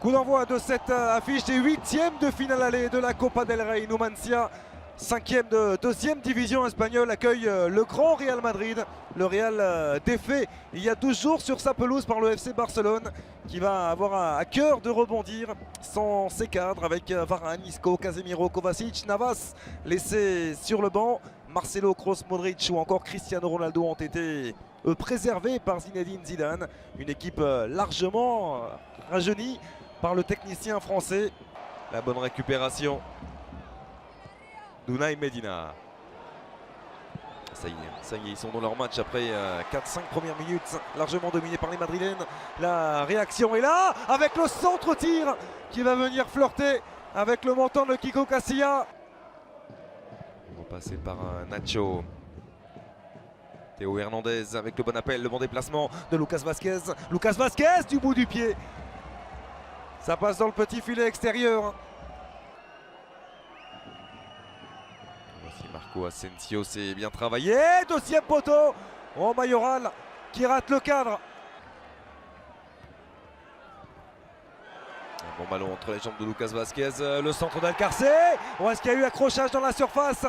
Coup d'envoi de cette affiche des 8e de finale aller de la Copa del Rey. Numancia, 5e de 2e division espagnole, accueille le grand Real Madrid. Le Real défait il y a 12 jours sur sa pelouse par le FC Barcelone, qui va avoir à cœur de rebondir sans ses cadres avec Varane, Isco, Casemiro, Kovacic, Navas laissé sur le banc. Marcelo, Kroos, Modric ou encore Cristiano Ronaldo ont été préservés par Zinedine Zidane. Une équipe largement rajeunie par le technicien français. La bonne récupération d'Unai Medina. Ça y est, ils sont dans leur match après 4-5 premières minutes largement dominées par les Madrilènes. La réaction est là avec le centre-tir qui va venir flirter avec le montant de Kiko Casilla. Ils vont passer par Nacho. Théo Hernandez avec le bon appel, le bon déplacement de Lucas Vazquez. Lucas Vazquez du bout du pied. Ça passe dans le petit filet extérieur. Voici Marco Asensio, c'est bien travaillé. Deuxième poteau. Oh, Mayoral qui rate le cadre. Un bon ballon entre les jambes de Lucas Vazquez. Le centre d'Alcarce. Oh, est-ce qu'il y a eu accrochage dans la surface?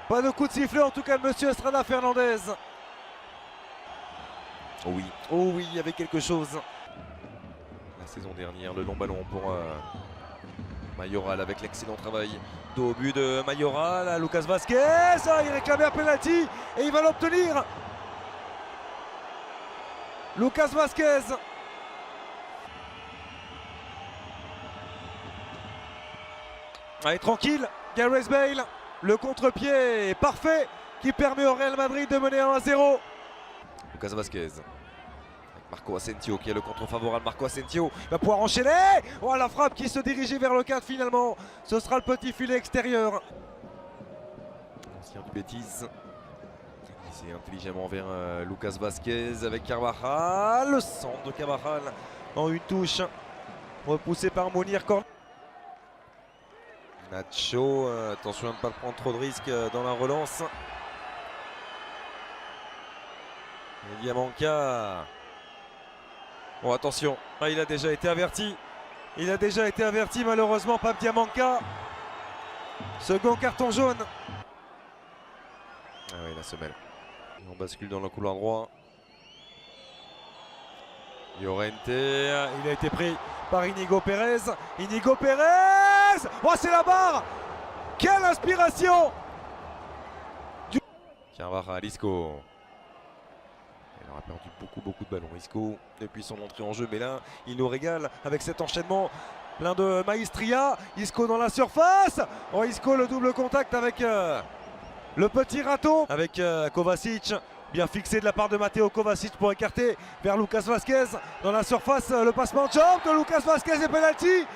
Pas de coup de sifflet en tout cas de monsieur Estrada Fernandez. Oh oui, il y avait quelque chose. La saison dernière, le long ballon pour Mayoral avec l'excellent travail au but de Mayoral. Lucas Vazquez, il réclamait un penalty et il va l'obtenir. Lucas Vazquez. Allez, tranquille, Gareth Bale. Le contre-pied est parfait qui permet au Real Madrid de mener 1-0. Lucas Vazquez. Avec Marco Asensio qui est le contre favorable. Marco Asensio va pouvoir enchaîner. Oh, la frappe qui se dirigeait vers le cadre finalement. Ce sera le petit filet extérieur. Ancien du bêtise. C'est intelligemment vers Lucas Vazquez avec Carvajal. Le centre de Carvajal en une touche. Repoussé par Mounir Cornet. Nacho, attention à ne pas prendre trop de risques dans la relance. Et Diamanca. Bon, attention, il a déjà été averti. Il a déjà été averti malheureusement, Pape Diamanca. Second carton jaune. Ah oui, la semelle. Et on bascule dans le couloir droit. Llorente, il a été pris par Inigo Pérez. Inigo Pérez. Oh, c'est la barre. Quelle inspiration. Carvajal, Isco. Il aura perdu beaucoup de ballons, Isco, depuis son entrée en jeu. Mais là, il nous régale avec cet enchaînement plein de maestria. Isco dans la surface. Oh, Isco, le double contact avec le petit râteau. Avec Kovacic. Bien fixé de la part de Matteo Kovacic pour écarter vers Lucas Vazquez. Dans la surface, le passement de jambe de Lucas Vazquez et penalty.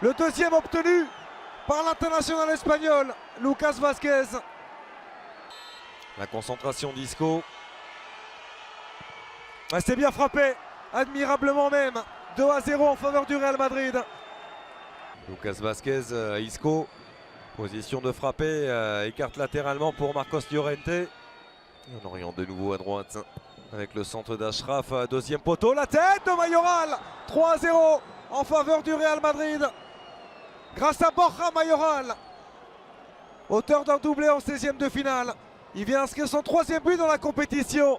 Le deuxième obtenu par l'international espagnol, Lucas Vazquez. La concentration d'Isco. C'est bien frappé, admirablement même. 2-0 en faveur du Real Madrid. Lucas Vazquez, Isco. Position de frapper, écarte latéralement pour Marcos Llorente. On oriente de nouveau à droite avec le centre d'Achraf. Deuxième poteau, la tête de Mayoral. 3-0 en faveur du Real Madrid. Grâce à Borja Mayoral. Auteur d'un doublé en 16e de finale. Il vient inscrire son 3e but dans la compétition.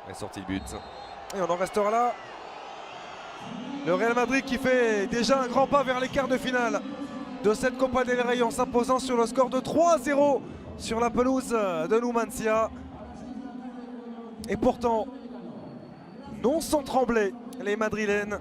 Et sortie de but. Et on en restera là. Le Real Madrid qui fait déjà un grand pas vers les quarts de finale de cette Copa del Rey en s'imposant sur le score de 3-0 sur la pelouse de Numancia. Et pourtant, non sans trembler, les Madrilènes